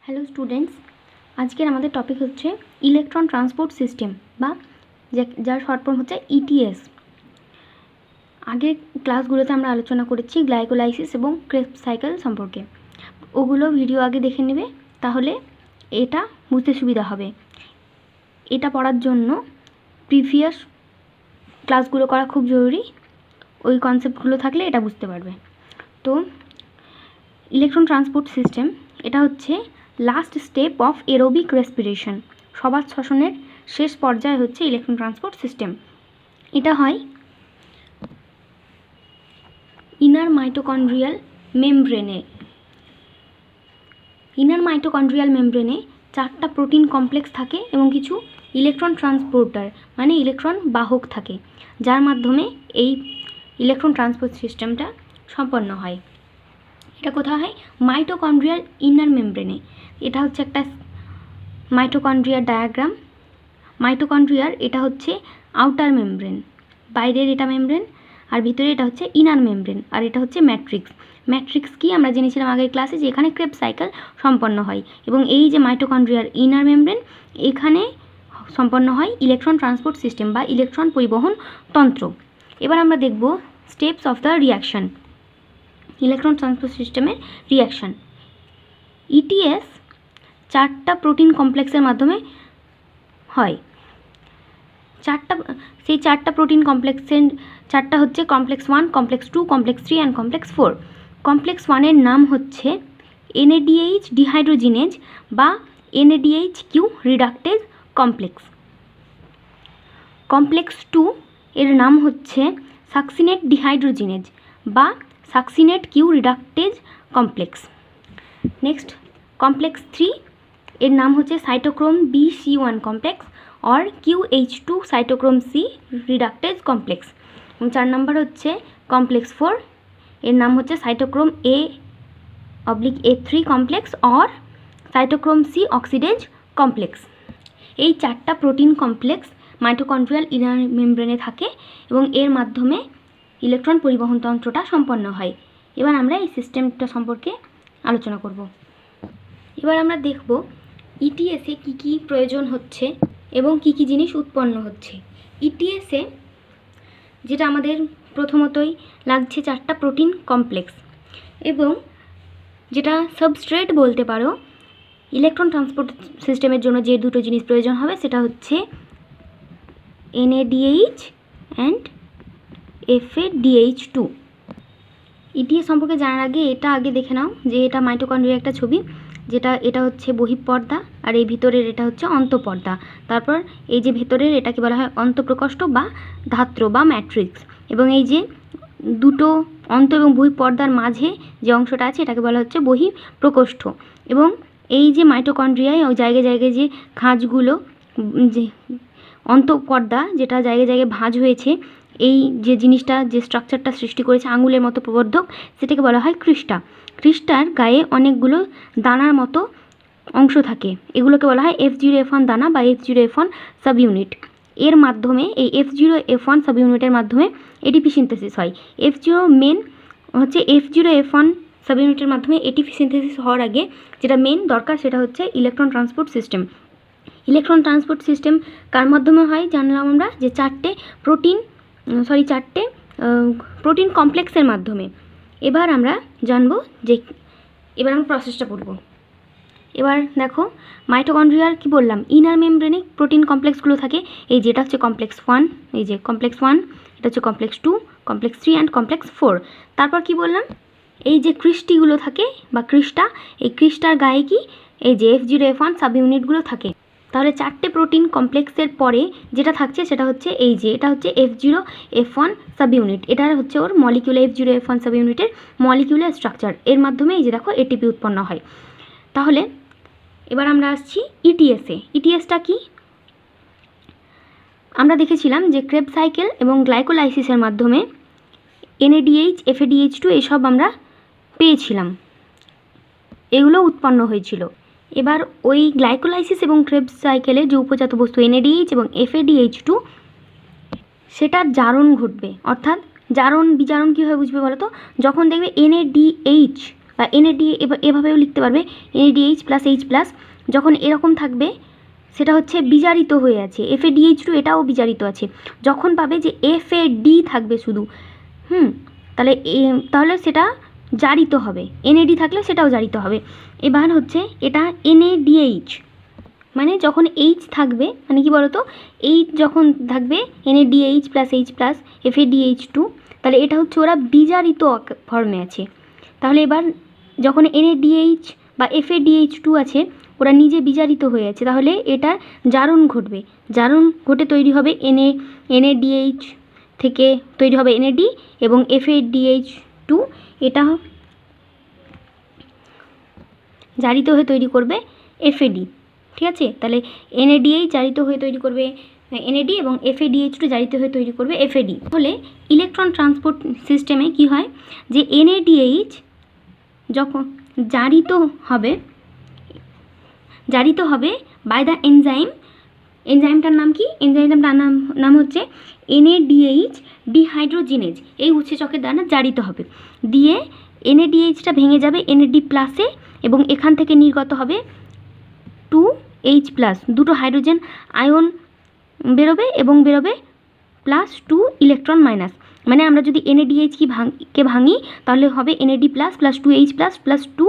Hello students, আজকের আমাদের topic হচ্ছে ইলেকট্রন ট্রান্সপোর্ট সিস্টেম বা যার শর্ট ফর্ম হচ্ছে ইটিএস। আগের ক্লাসগুলোতে আমরা আলোচনা করেছি গ্লাইকোলাইসিস এবং ক্রেবস সাইকেল সম্পর্কে। ওগুলো ভিডিও আগে দেখে নেবে, তাহলে এটা বুঝতে সুবিধা হবে। এটা পড়ার জন্য প্রিভিয়াস ক্লাসগুলো করা খুব জরুরি। ওই কনসেপ্টগুলো থাকলে এটা বুঝতে পারবে। তো ইলেকট্রন ট্রান্সপোর্ট সিস্টেম এটা হচ্ছে last step of aerobic respiration. সবার শ্বসনের শেষ পর্যায়ে হচ্ছে ইলেকট্রন ট্রান্সপোর্ট সিস্টেম। এটা হয় ইনার মাইটোকন্ড্রিয়াল মেমব্রেনে। ইনার মাইটোকন্ড্রিয়াল মেমব্রেনে 4টা প্রোটিন কমপ্লেক্স থাকে এবং কিছু ইলেকট্রন ট্রান্সপোর্টার মানে ইলেকট্রন বাহক থাকে, যার মাধ্যমে এই ইলেকট্রন ট্রান্সপোর্ট সিস্টেমটা সম্পন্ন হয়। এটা কোথায় হয়? মাইটোকন্ড্রিয়াল ইনার মেমব্রেনে। এটা হচ্ছে একটা মাইটোকন্ড্রিয়ার ডায়াগ্রাম। মাইটোকন্ড্রিয়ার এটা হচ্ছে আউটার মেমব্রেন, বাইরের এটা মেমব্রেন, আর ভিতরে এটা হচ্ছে ইনার মেমব্রেন, আর এটা হচ্ছে ম্যাট্রিক্স। ম্যাট্রিক্স কি আমরা জেনেছিলাম আগের ক্লাসে, যে এখানে ক্রেবস সাইকেল সম্পন্ন হয়। এবং এই যে মাইটোকন্ড্রিয়ার ইনার মেমব্রেন, এখানে সম্পন্ন হয় ইলেকট্রন ট্রান্সপোর্ট সিস্টেম বা ইলেকট্রন পরিবহন তন্ত্র। এবার আমরা দেখব steps of the reaction, electron transport সিস্টেমের রিয়াকশন। ইটিএস 4টা প্রোটিন কমপ্লেক্সের মাধ্যমে হয়। সেই 4টা প্রোটিন কমপ্লেক্সের 4টা হচ্ছে complex 1, complex 2, complex 3 and complex 4। Complex 1-এর নাম হচ্ছে এনএডিএইচ ডিহাইড্রোজিনেজ বা NADH Q reductase complex. Complex 2 এর নাম হচ্ছে সাকসিনেট ডিহাইড্রোজিনেজ বা succinate Q reductase complex. Next complex 3 এর নাম হচ্ছে সাইটোক্রোম BC1 কমপ্লেক্স और QH2 cytochrome C reductase complex. এবং 4 নম্বর হচ্ছে কমপ্লেক্স 4 এর নাম হচ্ছে সাইটোক্রোম A/A3 কমপ্লেক্স और সাইটোক্রোম C অক্সিডেজ কমপ্লেক্স। এই 4টা প্রোটিন কমপ্লেক্স মাইটোকন্ড্রিয়াল ইনার মেমব্রেনে থাকে এবং এর মাধ্যমে ইলেকট্রন পরিবহন তন্ত্রটা সম্পন্ন হয়। এবার আমরা এই সিস্টেমটা সম্পর্কে আলোচনা করব। এবার আমরা দেখব ইটিএসে কী কী প্রয়োজন হচ্ছে এবং কী কী জিনিস উৎপন্ন হচ্ছে। ইটিএসে যেটা আমাদের প্রথমতই লাগছে 4টা প্রোটিন কমপ্লেক্স, এবং যেটা সাবস্ট্রেট বলতে পারো। ইলেকট্রন ট্রান্সপোর্ট সিস্টেমের জন্য যে দুটো জিনিস প্রয়োজন হবে সেটা হচ্ছে NADH অ্যান্ড FADH2। ইটিএস সম্পর্কে জানার আগে এটা আগে দেখে নাও যে এটা মাইটোকন্ড্রিয়ার একটা ছবি, এটা হচ্ছে বহিঃপর্দা, আর এই ভিতরের এটা হচ্ছে অন্তঃপর্দা। তারপর এই যে ভেতরের এটাকে বলা হয় অন্তঃপ্রকোষ্ঠ বা ধাত্র বা ম্যাট্রিক্স। এবং এই যে দুটো অন্ত এবং বহিঃপর্দার মাঝে যে অংশটা আছে এটাকে বলা হচ্ছে বহিঃপ্রকোষ্ঠ। এবং এই যে মাইটোকন্ড্রিয়ায় ওই জায়গায় জায়গায় যে খাঁজগুলো, যে অন্তঃপর্দা যেটা জায়গায় জায়গায় ভাঁজ হয়েছে, এই যে জিনিসটা যে স্ট্রাকচারটা সৃষ্টি করেছে আঙুলের মতো প্রবর্ধক, সেটাকে বলা হয় ক্রিস্টা। ক্রিস্টার গায়ে অনেকগুলো দানার মতো অংশ থাকে, এগুলোকে বলা হয় F0F1 দানা বা F0F1 সাব ইউনিট। এর মাধ্যমে এই F0F1 সাব ইউনিটের মাধ্যমে এটিপি সিনথেসিস হয়। F0 সাব ইউনিটের মাধ্যমে এটিপি সিনথেসিস হওয়ার আগে যেটা মেন দরকার সেটা হচ্ছে electron transport system. Electron transport system কার মাধ্যমে হয় জানলাম আমরা, যে 4টে প্রোটিন কমপ্লেক্সের মাধ্যমে। এবার আমরা জানবো যে এবার আমরা প্রসেসটা পড়ব। এবার দেখো মাইটোকন্ড্রিয়ার কি বললাম, ইনার মেমব্রেনে প্রোটিন কমপ্লেক্সগুলো থাকে। এই যেটা হচ্ছে কমপ্লেক্স 1, এই যে কমপ্লেক্স 1, এটা হচ্ছে কমপ্লেক্স 2, কমপ্লেক্স 3 অ্যান্ড কমপ্লেক্স 4। তারপর কি বললাম, এই যে ক্রিস্টিগুলো থাকে বা ক্রিস্টা, এই ক্রিস্টার গায়ে কি এই যে F0F1 সাব ইউনিটগুলো থাকে। তাহলে 4টে প্রোটিন কমপ্লেক্সের পরে যেটা থাকছে সেটা হচ্ছে এই যে এটা হচ্ছে F0F1 সাব ইউনিট। এটা হচ্ছে ওর মলিকিউলার F0F1 সাব ইউনিটের মলিকিউলার স্ট্রাকচার। এর মাধ্যমে এই যে দেখো এটিপি উৎপন্ন হয়। তাহলে এবার আমরা আসছি ইটিএসে। ইটিএসটা কি? আমরা দেখেছিলাম যে ক্রেবস সাইকেল এবং গ্লাইকোলাইসিসের মাধ্যমে NADH FADH2 এসব আমরা পেয়েছিলাম, এগুলো উৎপন্ন হয়েছিল। এবার ওই গ্লাইকোলাইসিস এবং ক্রেবস সাইকেলের যে উপজাত বস্তু NADH এবং FADH2 সেটার জারণ ঘটবে। অর্থাৎ জারণ বিজারণ কীভাবে বুঝবে বলো তো? যখন দেখবে NADH বা NAD এভাবেও লিখতে পারবে NADH প্লাস H প্লাস, যখন এরকম থাকবে সেটা হচ্ছে বিজারিত হয়ে আছে। FADH2 এটাও বিজারিত আছে। যখন পাবে যে FAD থাকবে শুধু, তাহলে সেটা জারিত হবে। NAD থাকলে সেটাও জারিত হবে। এবার হচ্ছে এটা NADH, মানে যখন H থাকবে, মানে কি বলতো, H যখন থাকবে NADH plus H plus FADH2, তাহলে এটা হচ্ছে ওরা বিজারিত ফর্মে আছে। তাহলে এবার যখন NADH বা FADH2 আছে ওরা নিজে বিজারিত হয়ে আছে, তাহলে এটার জারণ ঘটবে। জারণ ঘটে তৈরি হবে NADH থেকে তৈরি হবে NAD এবং FADH2 এটা জারিত হয়ে তৈরি করবে FAD। ঠিক আছে, তাহলে NADH জারিত হয়ে তৈরি করবে NAD এবং FADH2 জারিত হয়ে তৈরি করবে FAD। তাহলে ইলেকট্রন ট্রান্সপোর্ট সিস্টেমে কি হয় যে NADH যখন জারিত হবে বাই দ্য এনজাইমটার নাম কি? এনজাইমটার নাম হচ্ছে NADH ডিহাইড্রোজিনেজ। এই উৎসেচকের দ্বারা জারিত হবে, দিয়ে NADHটা ভেঙে যাবে NAD প্লাসে এবং এখান থেকে নির্গত হবে 2H প্লাস, দুটো হাইড্রোজেন আয়ন বেরোবে এবং বেরোবে প্লাস 2 ইলেকট্রন মাইনাস। মানে আমরা যদি NADH কে ভাঙি তাহলে হবে NAD plus plus 2H plus plus 2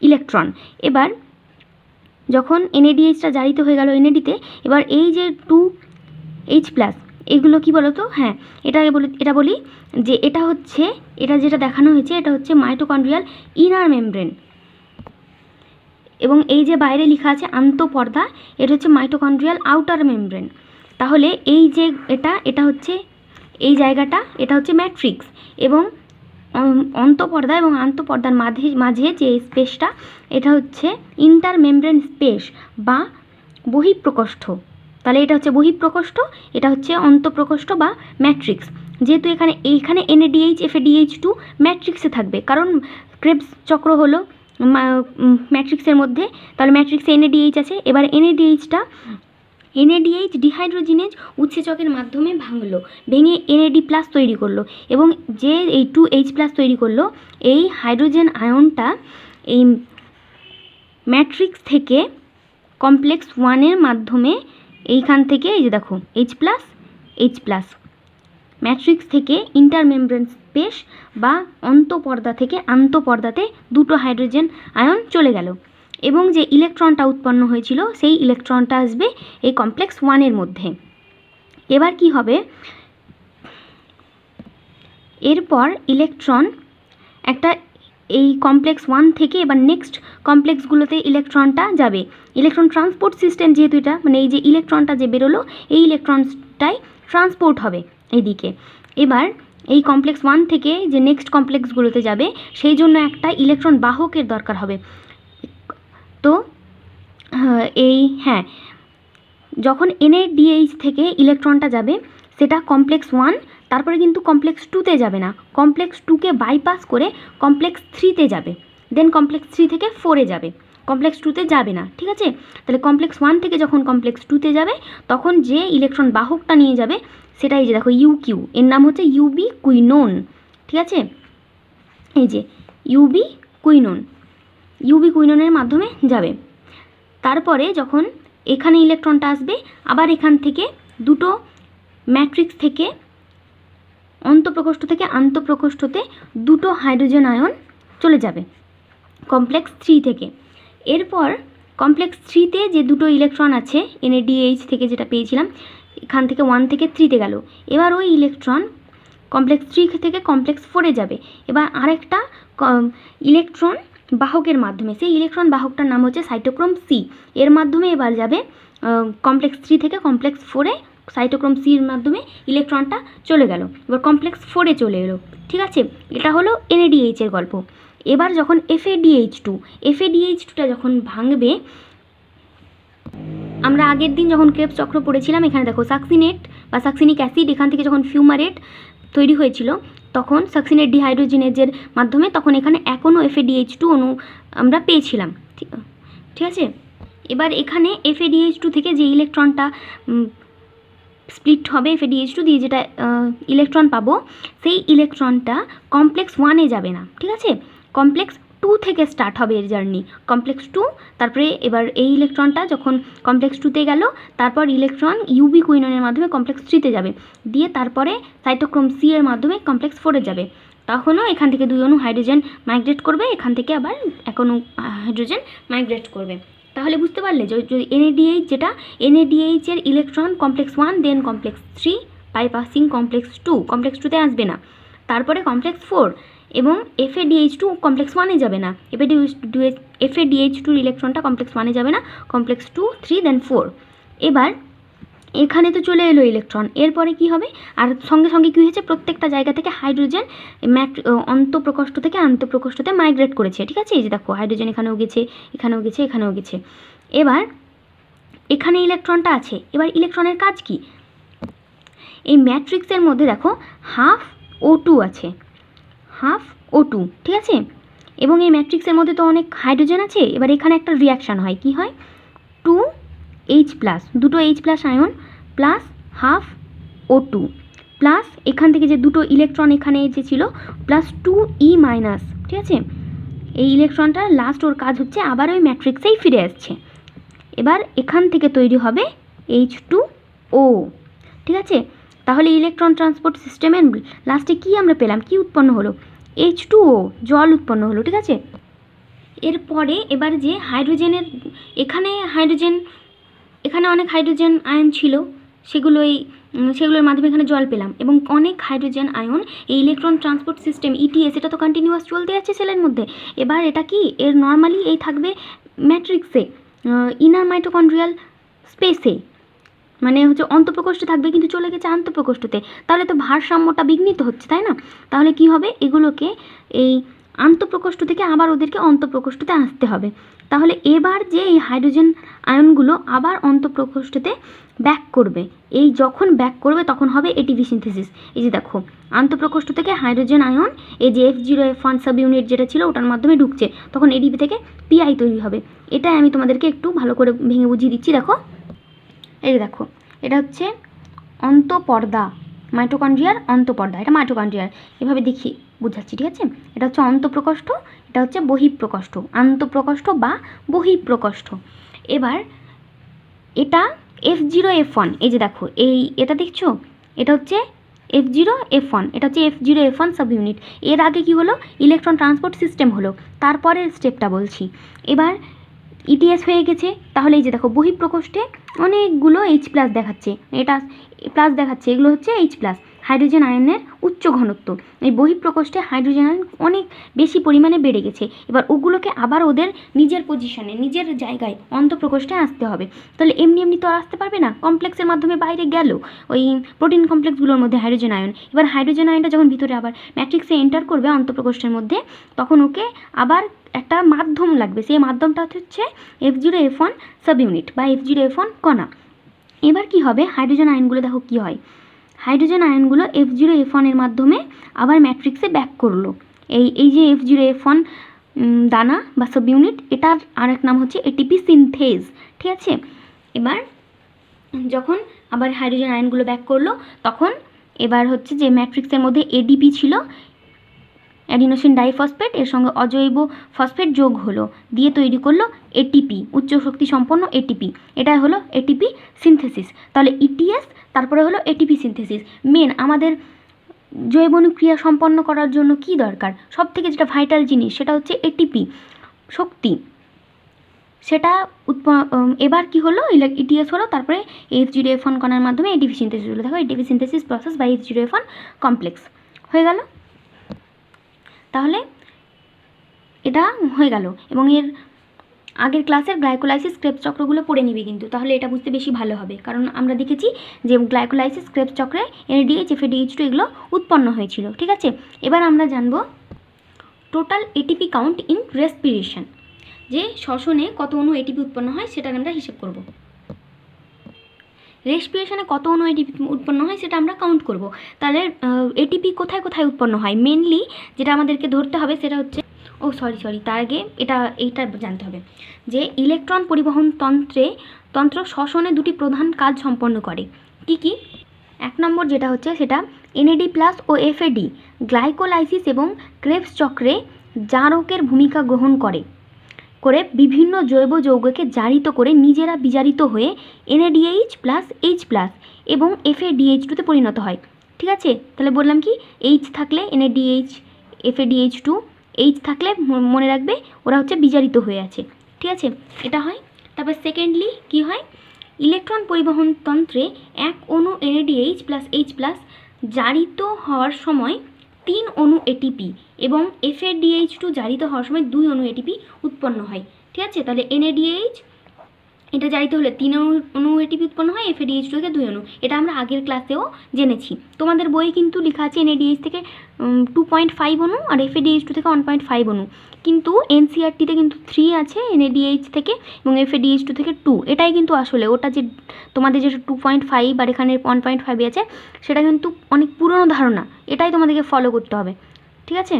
electron. এবার যখন NADHটা জারিত হয়ে গেল NADতে, এবার এই যে 2H প্লাস এগুলো কি বলতো, হ্যাঁ এটা বলি যে এটা যেটা দেখানো হয়েছে এটা হচ্ছে মাইটোকন্ড্রিয়াল ইনার মেমব্রেন, এবং এই যে বাইরে লেখা আছে আন্তঃপর্দা, এটা হচ্ছে মাইটোকন্ড্রিয়াল আউটার মেমব্রেন। তাহলে এই যে এটা হচ্ছে এই জায়গাটা, এটা হচ্ছে ম্যাট্রিক্স, এবং অন্তঃপর্দা এবং আন্তঃপর্দার মাঝে যে স্পেসটা এটা হচ্ছে ইন্টার মেমব্রেন স্পেস বা বহিঃপ্রকোষ্ঠ। তাহলে এটা হচ্ছে বহিঃপ্রকোষ্ঠ, এটা হচ্ছে অন্তঃপ্রকোষ্ঠ বা ম্যাট্রিক্স। যেহেতু এইখানে NADH FADH2 ম্যাট্রিক্সে থাকবে, কারণ ক্রেবস চক্র হলো ম্যাট্রিক্সের মধ্যে, তাহলে ম্যাট্রিক্সে NADH আছে। এবার NADH ডিহাইড্রোজিনেজ উৎসেচকের মাধ্যমে ভেঙে NAD প্লাস তৈরি করলো, এবং যে এই 2H প্লাস তৈরি করলো, এই হাইড্রোজেন আয়নটা এই ম্যাট্রিক্স থেকে কমপ্লেক্স 1-এর মাধ্যমে এইখান থেকে এই যে দেখো H প্লাস ম্যাট্রিক্স থেকে ইন্টারমেমব্রেন স্পেস বা অন্তঃপর্দা থেকে আন্তঃপর্দাতে দুটো হাইড্রোজেন আয়ন চলে গেল, এবং যে ইলেকট্রনটা উৎপন্ন হয়েছিল সেই ইলেকট্রনটা আসবে এই কমপ্লেক্স 1-এর মধ্যে। এবার কি হবে, এরপর ইলেকট্রন একটা এই কমপ্লেক্স 1 থেকে এবার নেক্সট কমপ্লেক্সগুলোতে ইলেকট্রনটা যাবে। ইলেকট্রন ট্রান্সপোর্ট সিস্টেম যেহেতু এটা, মানে এই যে ইলেকট্রনটা যে বেরোলো এই ইলেকট্রনটাই ট্রান্সপোর্ট হবে এইদিকে। এবার এই কমপ্লেক্স 1 থেকে যে নেক্সট কমপ্লেক্সগুলোতে যাবে সেই জন্য একটা ইলেকট্রন বাহকের দরকার হবে। তো যখন NADH থেকে ইলেকট্রনটা যাবে সেটা কমপ্লেক্স 1, তারপরে কিন্তু কমপ্লেক্স 2-তে যাবে না, কমপ্লেক্স 2-কে বাইপাস করে কমপ্লেক্স 3-তে যাবে, দেন কমপ্লেক্স 3 থেকে 4-এ যাবে, কমপ্লেক্স 2-তে যাবে না। ঠিক আছে, তাহলে কমপ্লেক্স 1 থেকে যখন কমপ্লেক্স 2-তে যাবে তখন যে ইলেকট্রন বাহকটা নিয়ে যাবে সেটাই যে দেখো UQ, এর নাম হচ্ছে UB কুইনোন। ঠিক আছে, এই যে UB কুইনোনের মাধ্যমে যাবে। তারপরে যখন এখানে ইলেকট্রনটা আসবে, আবার এখান থেকে দুটো ম্যাট্রিক্স থেকে অন্তঃপ্রকোষ্ঠ থেকে আন্তঃপ্রকোষ্ঠতে দুটো হাইড্রোজেন আয়ন চলে যাবে কমপ্লেক্স 3 থেকে। এরপর কমপ্লেক্স 3-তে যে দুটো ইলেকট্রন আছে NADH থেকে যেটা পেয়েছিলাম, এখান থেকে 1 থেকে 3-তে গেল। এবার ওই ইলেকট্রন কমপ্লেক্স 3 থেকে কমপ্লেক্স 4-এ যাবে। এবার আরেকটা ইলেকট্রন বাহকের মাধ্যমে, সেই ইলেকট্রন বাহকটার নাম হচ্ছে সাইটোক্রোম C, এর মাধ্যমে এবার যাবে কমপ্লেক্স 3 থেকে কমপ্লেক্স 4-এ। সাইটোক্রোম C-এর মাধ্যমে ইলেকট্রনটা চলে গেল, এবার কমপ্লেক্স 4-এ চলে এলো। ঠিক আছে, এটা হলো NADH-এর গল্প। এবার যখন FADH2টা যখন ভাঙবে, আমরা আগের দিন যখন ক্রেবস চক্র পড়েছিলাম, এখানে দেখো সাকসিনেট বা সাকসিনিক অ্যাসিড, এখান থেকে যখন ফিউমারেট তৈরি হয়েছিল তখন সাকসিনেট ডিহাইড্রোজিনেজের মাধ্যমে, তখন এখানে এখনও FADH2 অণু আমরা পেয়েছিলাম। ঠিক আছে, এবার এখানে FADH2 থেকে যে ইলেকট্রনটা স্প্লিট হবে, FADH2 দিয়ে যেটা ইলেকট্রন পাবো, সেই ইলেকট্রনটা কমপ্লেক্স 1-এ যাবে না। ঠিক আছে, কমপ্লেক্স টু থেকে স্টার্ট হবে এর জার্নি, কমপ্লেক্স টু। তারপরে এবার এই ইলেকট্রনটা যখন কমপ্লেক্স টুতে গেল, তারপর ইলেকট্রন ইউবি কুইননের মাধ্যমে কমপ্লেক্স থ্রিতে যাবে, দিয়ে তারপরে সাইটোক্রোম সি এর মাধ্যমে কমপ্লেক্স ফোরে যাবে। তখনও এখান থেকে 2 অণু হাইড্রোজেন মাইগ্রেট করবে, এখান থেকে আবার 1 অণু হাইড্রোজেন মাইগ্রেট করবে। তাহলে বুঝতে পারলে যদি NADH, যেটা NADH এর ইলেকট্রন কমপ্লেক্স 1 দেন কমপ্লেক্স 3 বাইপাসিং কমপ্লেক্স 2, কমপ্লেক্স 2তে আসবে না, তারপরে কমপ্লেক্স 4 এবং FADH2 কমপ্লেক্স 1-এ যাবে না, FADH2 ইলেকট্রনটা কমপ্লেক্স 1-এ যাবে না, কমপ্লেক্স 2, 3 দেন 4। এবার এখানে তো চলে এলো ইলেকট্রন, এরপরে কি হবে, আর সঙ্গে সঙ্গে কী হয়েছে, প্রত্যেকটা জায়গা থেকে হাইড্রোজেন অন্তঃপ্রকোষ্ঠ থেকে আন্তঃপ্রকোষ্ঠতে মাইগ্রেট করেছে। ঠিক আছে, এই যে দেখো হাইড্রোজেন এখানেও গেছে, এখানেও গেছে, এখানেও গেছে। এবার এখানে ইলেকট্রনটা আছে, এবার ইলেকট্রনের কাজ কি, এই ম্যাট্রিক্সের মধ্যে দেখো হাফ O2 আছে, হাফ O2, ঠিক আছে, এবং এই ম্যাট্রিক্সের মধ্যে তো অনেক হাইড্রোজেন আছে। এবার এখানে একটা রিয়াকশান হয়, কি হয়, 2H+, দুটো H+ ion plus half O2 plus এখান থেকে যে দুটো ইলেকট্রন এখানে যে ছিল প্লাস 2E-, ঠিক আছে, এই ইলেকট্রনটার লাস্ট ওর কাজ হচ্ছে আবার ওই ম্যাট্রিক্সেই ফিরে আসছে। এবার এখান থেকে তৈরি হবে H2O, ঠিক আছে। তাহলে ইলেকট্রন ট্রান্সপোর্ট সিস্টেমের লাস্টে কি আমরা পেলাম, কি উৎপন্ন হলো, H2O, জল উৎপন্ন হলো। ঠিক আছে, এরপরে এবার যে হাইড্রোজেনের এখানে অনেক হাইড্রোজেন আয়ন ছিল, সেগুলোর মাধ্যমে এখানে জল পেলাম, এবং অনেক হাইড্রোজেন আয়ন এই ইলেকট্রন ট্রান্সপোর্ট সিস্টেম ETS, এটা তো কন্টিনিউয়াস চলতে আছে সেলের মধ্যে। এবার এটা কি, এর নর্মালি এই থাকবে ম্যাট্রিক্সে, ইনার মাইটোকন্ড্রিয়াল স্পেসে, মানে হচ্ছে অন্তঃপ্রকোষ্ঠে থাকবে, কিন্তু চলে গেছে আন্তঃপ্রকোষ্ঠতে, তাহলে তো ভারসাম্যটা বিঘ্নিত হচ্ছে, তাই না। তাহলে কি হবে, এগুলোকে এই আন্তঃপ্রকোষ্ঠ থেকে আবার ওদেরকে অন্তঃপ্রকোষ্ঠতে আসতে হবে। তাহলে এবার যে এই হাইড্রোজেন আয়নগুলো আবার অন্তঃপ্রকোষ্ঠতে ব্যাক করবে, এই যখন ব্যাক করবে তখন হবে ATP সিনথেসিস। এই যে দেখো আন্তঃপ্রকোষ্ঠ থেকে হাইড্রোজেন আয়ন এই যে F0F1 সাব ইউনিট যেটা ছিল ওটার মাধ্যমে ঢুকছে, তখন ADP থেকে PI তৈরি হবে। এটাই আমি তোমাদেরকে একটু ভালো করে ভেঙে বুঝিয়ে দিচ্ছি। দেখো এই যে দেখো, এটা হচ্ছে অন্তঃপর্দা, মাইটোকন্ড্রিয়ার অন্তঃপর্দা, এটা মাইটোকন্ড্রিয়ার, এভাবে দেখি বুঝাচ্ছি, ঠিক আছে। এটা হচ্ছে অন্তঃপ্রকোষ্ঠ, এটা হচ্ছে বহিঃপ্রকোষ্ঠ, আন্তঃপ্রকোষ্ঠ বা বহিঃপ্রকোষ্ঠ। এবার এটা F0F1, এই যে দেখো এটা দেখছো, এটা হচ্ছে F0F1, এটা হচ্ছে F0F1 সাব ইউনিট। এর আগে কি হলো, ইলেকট্রন ট্রান্সপোর্ট সিস্টেম হলো, তারপরের স্টেপটা বলছি। এবার ETS হয়ে গেছে, তাহলে এই যে দেখো বহিঃপ্রকোষ্ঠে অনেকগুলো H+ দেখাচ্ছে, এটা প্লাস দেখাচ্ছে, এগুলো হচ্ছে H+, হাইড্রোজেন আয়নের উচ্চ ঘনত্ব। এই বহিঃপ্রকোষ্ঠে হাইড্রোজেন আয়ন অনেক বেশি পরিমাণে বেড়ে গেছে, এবার ওগুলোকে আবার ওদের নিজের পজিশনে, নিজের জায়গায় অন্তঃপ্রকোষ্ঠে আসতে হবে। তাহলে এমনি তো আর আসতে পারবে না, কমপ্লেক্সের মাধ্যমে বাইরে গেল ওই প্রোটিন কমপ্লেক্সগুলোর মধ্যে হাইড্রোজেন আয়ন। এবার হাইড্রোজেন আয়নটা যখন ভিতরে আবার ম্যাট্রিক্সে এন্টার করবে অন্তঃপ্রকোষ্ঠের মধ্যে, তখন ওকে আবার একটা মাধ্যম লাগবে, সেই মাধ্যমটা হচ্ছে F0F1 সাব ইউনিট বা F0F1 কণা। এবার কি হবে, হাইড্রোজেন আয়নগুলো দেখো কি হয়, হাইড্রোজেন আয়নগুলো F0F1 এর মাধ্যমে আবার ম্যাট্রিক্সে ব্যাক করলো। এই যে F0F1 দানা বা সাব ইউনিট, এটার আরেক নাম হচ্ছে ATP সিনথেজ, ঠিক আছে। এবার যখন আবার হাইড্রোজেন আয়নগুলো ব্যাক করলো, তখন এবার হচ্ছে যে ম্যাট্রিক্সের মধ্যে ADP ছিল, অ্যাডিনোসিন ডাইফসফেট, এর সঙ্গে অজৈব ফসফেট যোগ হলো, দিয়ে তৈরি করলো ATP, উচ্চ শক্তি সম্পন্ন ATP, এটা হলো ATP সিনথেসিস। তাহলে ETS, তারপরে হলো ATP সিনথেসিস। মেন আমাদের জৈবনিক ক্রিয়া সম্পন্ন করার জন্য কি দরকার, সব থেকে যেটা ভাইটাল জিনিস, সেটা হচ্ছে ATP শক্তি, সেটা এবার কি হলো, ETS হলো, তারপরে F0F1 কণার মাধ্যমে ATP সিনথেসিস হলো। দেখো ATP synthesis process by F0F1 complex হয়ে গেল। তাহলে এটা হয়ে গেল, এবং এর আগের ক্লাসের গ্লাইকোলাইসিস ক্রেবস চক্রগুলো পড়ে নিবি কিন্তু, তাহলে এটা বুঝতে বেশি ভালো হবে, কারণ আমরা দেখেছি যে গ্লাইকোলাইসিস ক্রেবস চক্রে NADH, FADH2 এগুলো উৎপন্ন হয়েছিল, ঠিক আছে। এবার আমরা জানব total ATP count in respiration, যে শ্বসনে কত অণু ATP উৎপন্ন হয় সেটা আমরা হিসেব করব। রেসপিরেশনে কত অণু ATP উৎপন্ন হয় সেটা আমরা কাউন্ট করব। তাহলে ATP কোথায় কোথায় উৎপন্ন হয়, মেনলি যেটা আমাদেরকে ধরতে হবে সেটা হচ্ছে, সরি তার আগে এইটা জানতে হবে যে ইলেকট্রন পরিবহন তন্ত্র শ্বসনে দুটি প্রধান কাজ সম্পন্ন করে। কি 1 নম্বর যেটা হচ্ছে সেটা NAD+ ও FAD গ্লাইকোলাইসিস এবং ক্রেবস চক্রে জারকের ভূমিকা গ্রহণ করে বিভিন্ন জৈব যৌগকে জারিত করে নিজেরা বিজারিত হয়ে NADH প্লাস H প্লাস এবং FADH2 পরিণত হয়। ঠিক আছে, তাহলে বললাম কি H থাকলে NADH, FADH2, H থাকলে মনে রাখবে ওরা হচ্ছে বিজারিত হয়ে আছে। ঠিক আছে, এটা হয়। তারপর সেকেন্ডলি কি হয়, ইলেকট্রন পরিবহন তন্ত্রে এক অণু NADH প্লাস H প্লাস জারিত হওয়ার সময় 3 অণু ATP এবং FADH2 জারিত হওয়ার সময় 2 অণু ATP উৎপন্ন হয়। ঠিক আছে, তাহলে NADH এটা জারিত হলে 3 অণু ATP উৎপন্ন হয়, FADH2 থেকে 2 অণু। এটা আমরা আগের ক্লাসেও জেনেছি। তোমাদের বইয়ে কিন্তু লেখা আছে NADH থেকে 2.5 অণু আর FADH2 থেকে 1.5 অণু, কিন্তু NCERT-তে কিন্তু 3 আছে NADH থেকে এবং FADH2 থেকে 2। এটাই কিন্তু আসলে ওটা যে তোমাদের যেটা 2.5 আর এখানে 1.5 আছে সেটা কিন্তু অনেক পুরনো ধারণা, এটাই তোমাদেরকে ফলো করতে হবে। ঠিক আছে,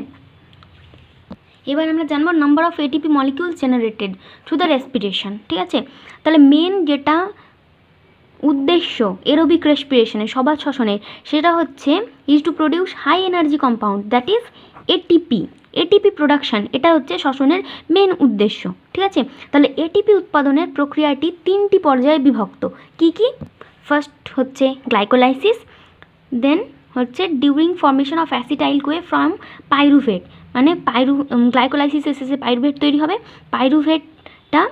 এবার আমরা জানবো number of ATP molecules generated through the respiration. ঠিক আছে, তাহলে মেন যেটা উদ্দেশ্য এরোবিক রেসপিরেশনের সবার শ্বসনের সেটা হচ্ছে is to produce high energy compound that is ATP production, এটা হচ্ছে শ্বসনের মেন উদ্দেশ্য। ঠিক আছে, তাহলে ATP উৎপাদনের প্রক্রিয়াটি 3টি পর্যায়ে বিভক্ত। কি কি? ফার্স্ট হচ্ছে গ্লাইকোলাইসিস, দেন হচ্ছে during formation of acetyl CoA from pyruvate, মানে গ্লাইকোলাইসিস শেষে পাইরুভেট তৈরি হবে, পাইরুভেটটা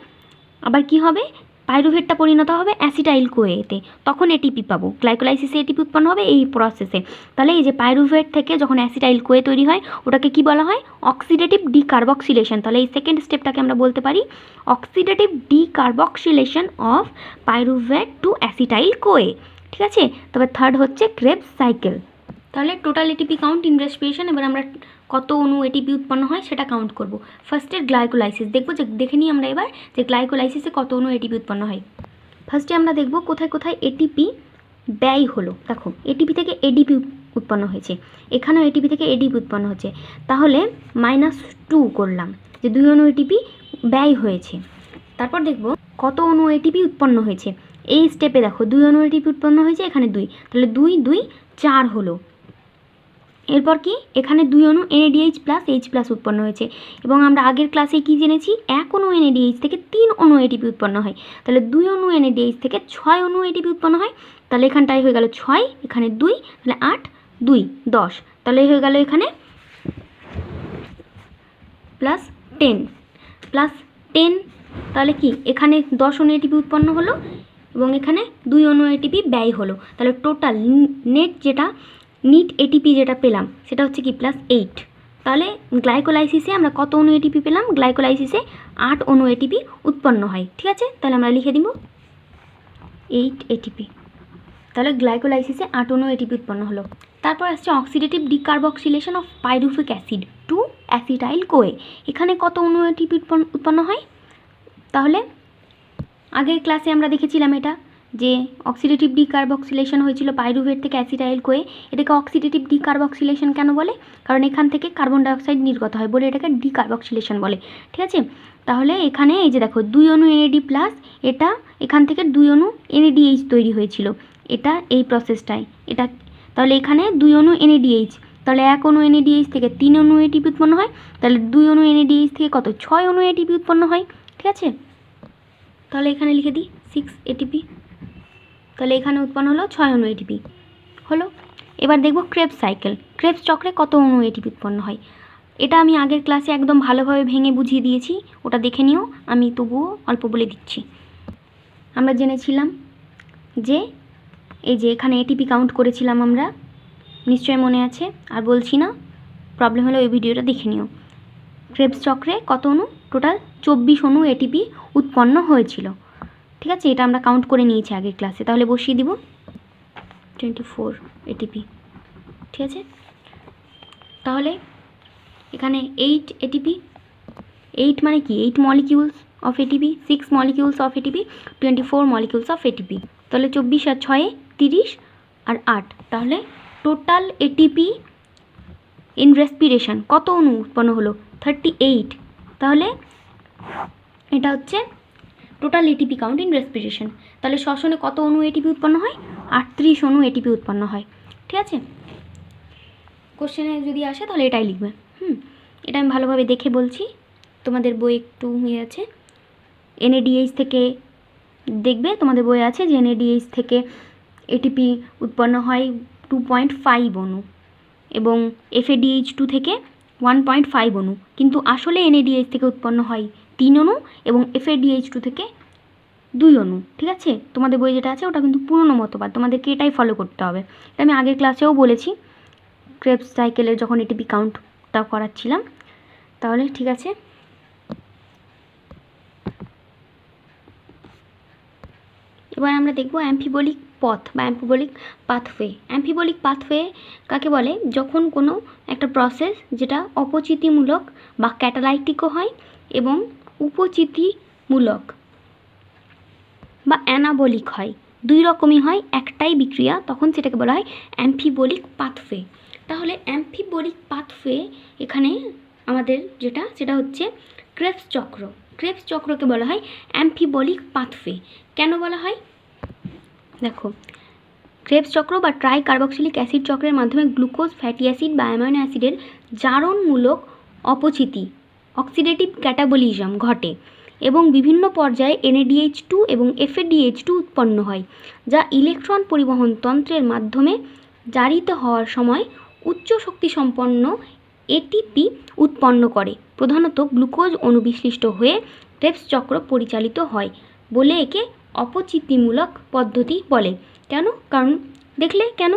আবার কি হবে, পাইরুভেটটা পরিণত হবে অ্যাসিটাইল কোয়েতে, তখন ATP পাবো। গ্লাইকোলাইসিসে ATP উৎপন্ন হবে এই প্রসেসে। তাহলে এই যে পাইরুভেট থেকে যখন অ্যাসিটাইল কোয়ে তৈরি হয় ওটাকে কি বলা হয়, অক্সিডেটিভ ডিকার্বক্সিলেশন। তাহলে এই সেকেন্ড স্টেপটাকে আমরা বলতে পারি oxidative decarboxylation of pyruvate to acetyl CoA. ঠিক আছে, তবে থার্ড হচ্ছে ক্রেবস সাইকেল। তাহলে total ATP count in respiration, এবার আমরা কত অণু ATP উৎপন্ন হয় সেটা কাউন্ট করব। ফার্স্টের গ্লাইকোলাইসিস দেখবো, যে দেখে নিই আমরা এবার যে গ্লাইকোলাইসিসে কত অণু ATP উৎপন্ন হয়। ফার্স্টে আমরা দেখব কোথায় কোথায় ATP ব্যয় হলো। দেখো ATP থেকে ADP উৎপন্ন হয়েছে, এখানেও ATP থেকে ADP উৎপন্ন হচ্ছে, তাহলে -2 করলাম যে 2 অণু ATP ব্যয় হয়েছে। তারপর দেখব কত অণু ATP উৎপন্ন হয়েছে। এই স্টেপে দেখো 2 অণু ATP উৎপন্ন হয়েছে, এখানে 2, তাহলে 2 2 4 হলো। এরপর কি, এখানে 2 অণু NADH প্লাস H প্লাস উৎপন্ন হয়েছে, এবং আমরা আগের ক্লাসে কি জেনেছি, 1 অণু NADH থেকে 3 অণু ATP উৎপন্ন হয়। তাহলে 2 অণু NADH থেকে 6 অণু ATP উৎপন্ন হয়। তাহলে এখানটায় হয়ে গেল 6, এখানে 2, তাহলে 8 2 10, তাহলে হয়ে গেল এখানে প্লাস 10, তাহলে কি এখানে 10 অণু ATP উৎপন্ন হলো এবং এখানে 2 অণু ATP ব্যয় হলো। তাহলে টোটাল নেট যেটা নিট ATP যেটা পেলাম সেটা হচ্ছে কি +8। তাহলে গ্লাইকোলাইসিসে আমরা কত অণু ATP পেলাম, গ্লাইকোলাইসিসে 8 অণু ATP উৎপন্ন হয়। ঠিক আছে, তাহলে আমরা লিখে দিব 8 ATP। তাহলে গ্লাইকোলাইসিসে 8 অণু ATP উৎপন্ন হলো। তারপর আসছে oxidative decarboxylation of pyruvic acid to acetyl CoA. এখানে কত অণু ATP উৎপন্ন হয়, তাহলে আগের ক্লাসে আমরা দেখেছিলাম এটা যে অক্সিডেটিভ ডিকার্বক্সিলেশন হয়েছিল পাইরুভেট থেকে অ্যাসিটাইল কোয়ে। এটাকে অক্সিডেটিভ ডিকার্বক্সিলেশন কেন বলে, কারণ এখান থেকে কার্বন ডাইঅক্সাইড নির্গত হয় বলে এটাকে ডিকার্বক্সিলেশন বলে। ঠিক আছে, তাহলে এখানে এই যে দেখো 2 অণু NAD প্লাস, এটা এখান থেকে 2 অণু NADH তৈরি হয়েছিল, এটা এই প্রসেসটাই এটা। তাহলে এখানে 2 অণু NADH, তাহলে 1 অণু NADH থেকে 3 অণু ATP উৎপন্ন হয়, তাহলে 2 অণু NADH থেকে কত 6 অণু ATP উৎপন্ন হয়। ঠিক আছে, তাহলে এখানে লিখে দিই 6 ATP, তাহলে এখানে উৎপন্ন হলো 6 অণু ATP হলো। এবার দেখব ক্রেবস সাইকেল, ক্রেবস চক্রে কত অণু ATP উৎপন্ন হয়। এটা আমি আগের ক্লাসে একদম ভালোভাবে ভেঙে বুঝিয়ে দিয়েছি, ওটা দেখে নিও, আমি তবুও অল্প বলে দিচ্ছি। আমরা জেনেছিলাম যে এই যে এখানে ATP কাউন্ট করেছিলাম আমরা, নিশ্চয়ই মনে আছে, আর বলছি না, প্রবলেম হলে ওই ভিডিওটা দেখে নিও। ক্রেবস চক্রে কত অণু, টোটাল 24 অণু ATP উৎপন্ন হয়েছিল। ঠিক আছে, এটা আমরা কাউন্ট করে নিয়েছি আগের ক্লাসে, তাহলে বসিয়ে দিব 24 ATP। ঠিক আছে, তাহলে এখানে 8 ATP, 8 মানে কি 8 molecules of ATP, 6 molecules of ATP, 24 molecules of ATP। তাহলে 24 আর 6 30 আর 8, তাহলে টোটাল ATP ইন রেসপিরেশন কত অণু উৎপন্ন হলো, 38। তাহলে এটা হচ্ছে total ATP count in respiration. তাহলে শ্বসনে কত অণু ATP উৎপন্ন হয়, 38 অণু ATP উৎপন্ন হয়। ঠিক আছে, কোশ্চেনে যদি আসে তাহলে এটাই লিখবে। এটা আমি ভালোভাবে দেখে বলছি, তোমাদের বই একটু ইয়ে আছে। NADH থেকে দেখবে তোমাদের বই আছে যে NADH থেকে ATP উৎপন্ন হয় 2.5 অণু এবং FADH2 থেকে 1.5 অণু, কিন্তু আসলে NADH থেকে উৎপন্ন হয় 3 অণু এবং FADH2 থেকে 2 অণু। ঠিক আছে, তোমাদের বই যেটা আছে ওটা কিন্তু পুরনো মতবাদ, তোমাদেরকে এটাই ফলো করতে হবে। এটা আমি আগের ক্লাসেও বলেছি ক্রেবস সাইকেলের যখন ATP কাউন্টটা করাচ্ছিলাম। তাহলে ঠিক আছে, এবার আমরা দেখব অ্যাম্ফিবলিক পথ বা অ্যাম্ফিবলিক পাথওয়ে। অ্যাম্ফিবলিক পাথওয়ে কাকে বলে? যখন কোনো একটা প্রসেস যেটা অপচিতিমূলক বা ক্যাটালাইটিকও হয় এবং উপচিতিমূলক বা অ্যানাবলিক হয়, দুই রকমই হয়, একটাই বিক্রিয়া, তখন সেটাকে বলা হয় অ্যাম্ফিবলিক পাথওয়ে। তাহলে অ্যাম্ফিবলিক পাথওয়ে এখানে আমাদের যেটা সেটা হচ্ছে ক্রেবস চক্র। ক্রেবস চক্রকে বলা হয় অ্যাম্ফিবলিক পাথওয়ে। কেন বলা হয়? দেখো, ক্রেবস চক্র বা ট্রাই কার্বক্সিলিক অ্যাসিড চক্রের মাধ্যমে গ্লুকোজ, ফ্যাটি অ্যাসিড বা অ্যামাইনো অ্যাসিডের জারণমূলক অপচিতি অক্সিডেটিভ ক্যাটাবলিজম ঘটে এবং বিভিন্ন পর্যায়ে NADH2 এবং FADH2 উৎপন্ন হয়, যা ইলেকট্রন পরিবহন তন্ত্রের মাধ্যমে জারিত হওয়ার সময় উচ্চ শক্তিসম্পন্ন ATP উৎপন্ন করে। প্রধানত গ্লুকোজ অণুবিশিষ্ট হয়ে ক্রেবস চক্র পরিচালিত হয় বলে একে অপচিতিমূলক পদ্ধতি বলে। কেন? কারণ দেখলে কেন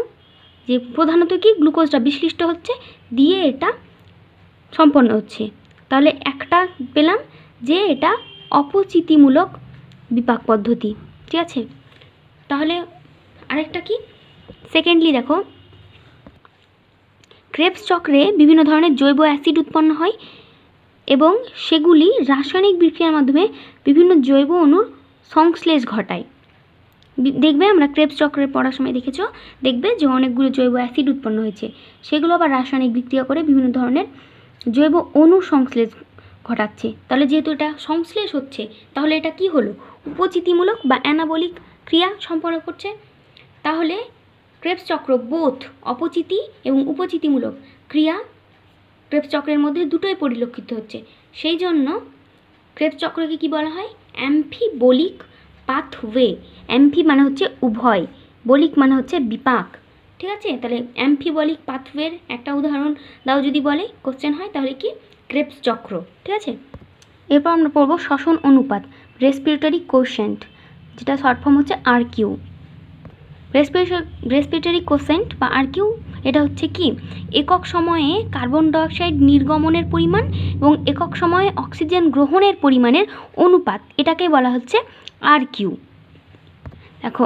যে প্রধানত কি গ্লুকোজটা বিশ্লিষ্ট হচ্ছে দিয়ে এটা সম্পন্ন হচ্ছে, তাহলে একটা পেলাম যে এটা অপচিতিমূলক বিপাক পদ্ধতি। ঠিক আছে, তাহলে আরেকটা কি? সেকেন্ডলি দেখো, ক্রেবস চক্রে বিভিন্ন ধরনের জৈব অ্যাসিড উৎপন্ন হয় এবং সেগুলি রাসায়নিক বিক্রিয়ার মাধ্যমে বিভিন্ন জৈব অণুর সংশ্লেষ ঘটায়। দেখবে আমরা ক্রেবস চক্রে পড়ার সময় দেখেছো, দেখবে যে অনেকগুলো জৈব অ্যাসিড উৎপন্ন হয়েছে, সেগুলো আবার রাসায়নিক বিক্রিয়া করে বিভিন্ন ধরনের জৈব অণুর সংশ্লেষ ঘটাচ্ছে। তাহলে যেহেতু এটা সংশ্লেষ হচ্ছে, তাহলে এটা কি হলো? উপচিতিমূলক বা অ্যানাবলিক ক্রিয়া সম্পন্ন করছে। তাহলে ক্রেবস চক্র বোথ অপচিতি এবং উপচিতিমূলক ক্রিয়া ক্রেবস চক্রের মধ্যে দুটোই পরিলক্ষিত হচ্ছে। সেই জন্য ক্রেবস চক্রকে কি বলা হয়? অ্যাম্ফিবলিক পাথওয়ে। অ্যাম্ফি মানে হচ্ছে উভয়, বলিক মানে হচ্ছে বিপাক। ঠিক আছে, তাহলে অ্যাম্ফিবলিক পাথওয়ের একটা উদাহরণ দাও যদি বলে কোশ্চেন হয়, তাহলে কি? ক্রেবস চক্র। ঠিক আছে, এরপর আমরা পড়ব শ্বসন অনুপাত, রেসপিরেটরি কোশেন্ট, যেটা শর্ট ফর্ম হচ্ছে RQ। রেসপিরেটরি কোশেন্ট বা RQ এটা হচ্ছে কি? একক সময়ে কার্বন ডাইঅক্সাইড নির্গমনের পরিমাণ এবং একক সময়ে অক্সিজেন গ্রহণের পরিমাণের অনুপাত, এটাকে বলা হচ্ছে RQ। দেখো,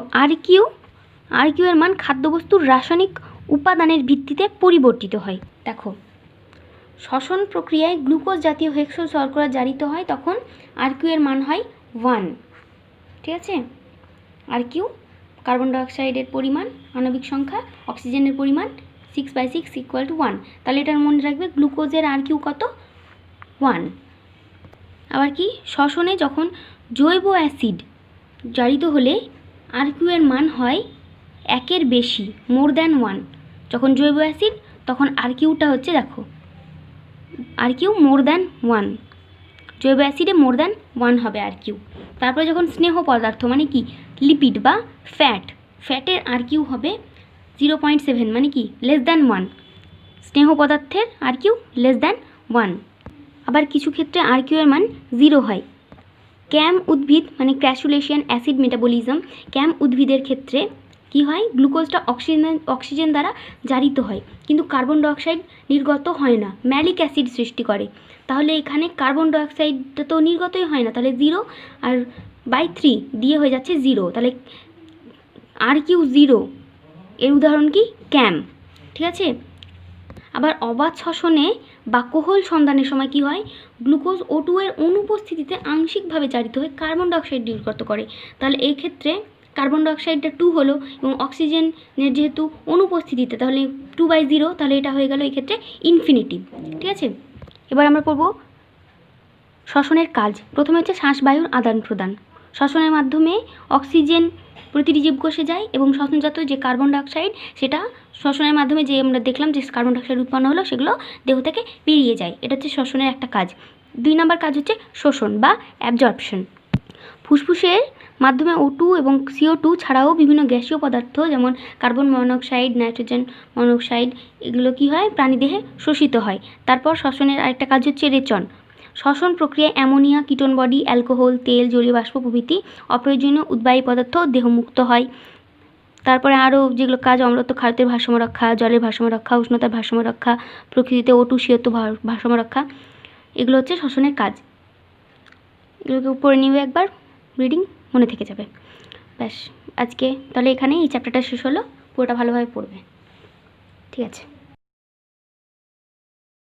RQ এর মান খাদ্যবস্তুর রাসায়নিক উপাদানের ভিত্তিতে পরিবর্তিত হয়। দেখো, শ্বসন প্রক্রিয়ায় গ্লুকোজ জাতীয় হেক্সো শর্করা জারিত হয়, তখন RQ এর মান হয় 1। ঠিক আছে, RQ কার্বন ডাইঅক্সাইডের পরিমাণ, আণবিক সংখ্যা, অক্সিজেনের পরিমাণ 6/6 = 1। তাহলে এটার মনে রাখবে গ্লুকোজের RQ কত? 1। আবার কি? শ্বসনে যখন জৈব অ্যাসিড জারিত হলে RQ এর মান হয় 1-এর বেশি, মোর দ্যান 1। যখন জৈব অ্যাসিড তখন RQটা হচ্ছে, দেখো RQ মোর দ্যান 1, জৈব অ্যাসিডে মোর দ্যান 1 হবে RQ। তারপরে যখন স্নেহ পদার্থ মানে কি? লিপিড বা ফ্যাটের RQ হবে 0.7, মানে কি? Less than 1। স্নেহ পদার্থের RQ লেস দ্যান 1। আবার কিছু ক্ষেত্রে RQ এর মান 0 হয়। ক্যাম উদ্ভিদ মানে ক্র্যাসুলেশন অ্যাসিড মেটাবলিজম, ক্যাম উদ্ভিদের ক্ষেত্রে কি হয়? গ্লুকোজটা অক্সিজেন দ্বারা জারিত হয়, কিন্তু কার্বন ডাইঅক্সাইড নির্গত হয় না, ম্যালিক অ্যাসিড সৃষ্টি করে। তাহলে এখানে কার্বন ডাইঅক্সাইডটা তো নির্গতই হয় না, তাহলে 0 আর 3 দিয়ে হয়ে যাচ্ছে 0। তাহলে RQ 0 এর উদাহরণ কি? ক্যাম। ঠিক আছে, আবার অবাধ শ্বসনে বা কোহল সন্ধানের সময় কি হয়? গ্লুকোজ O2 এর অনুপস্থিতিতে আংশিকভাবে জারিত হয়ে কার্বন ডাইঅক্সাইড নির্গত করে। তাহলে এই ক্ষেত্রে কার্বন ডাইঅক্সাইডটা 2 হলো এবং অক্সিজেনের যেহেতু অনুপস্থিতিতে, তাহলে 2/0, তাহলে এটা হয়ে গেল এই ক্ষেত্রে ইনফিনিটিভ। ঠিক আছে, এবার আমরা পড়ব শ্বসনের কাজ। প্রথমে হচ্ছে শ্বাসবায়ুর আদান প্রদান। শ্বসনের মাধ্যমে অক্সিজেন প্রতিটি জীবকোষে যায় এবং শ্বসনজাত যে কার্বন ডাইঅক্সাইড সেটা শ্বসনের মাধ্যমে যে আমরা দেখলাম যে কার্বন ডাইঅক্সাইড উৎপন্ন হলো সেগুলো দেহ থেকে বেরিয়ে যায়। এটা হচ্ছে শ্বসনের একটা কাজ। 2 নম্বর কাজ হচ্ছে শোষণ বা অ্যাবজর্পশন। ফুসফুসের মাধ্যমে O2 এবং CO2 ছাড়াও বিভিন্ন গ্যাসীয় পদার্থ যেমন কার্বন মনোক্সাইড, নাইট্রোজেন মনোক্সাইড এগুলো কী হয় প্রাণীদেহে শোষিত হয়। তারপর শ্বসনের আরেকটা কাজ হচ্ছে রেচন। শ্বসন প্রক্রিয়ায় অ্যামোনিয়া, কিটোন বডি, অ্যালকোহল, তেল, জলীয় বাষ্প প্রভৃতি অপ্রয়োজনীয় উদ্বায়ী পদার্থ দেহমুক্ত হয়। তারপরে আরও যেগুলো কাজ অম্লত্ব খাদ্যের ভারসাম্য রক্ষা, জলের ভারসাম্য রক্ষা, উষ্ণতার ভারসাম্য রক্ষা, প্রকৃতিতে O2 CO2 ভারসাম্য রক্ষা, এগুলো হচ্ছে শ্বসনের কাজ। এগুলোকে পড়ে নিবে একবার, রিডিং মনে থেকে যাবে। ব্যাস আজকে তাহলে এখানে এই চ্যাপ্টারটা শেষ হলো, পুরোটা ভালোভাবে পড়বে। ঠিক আছে।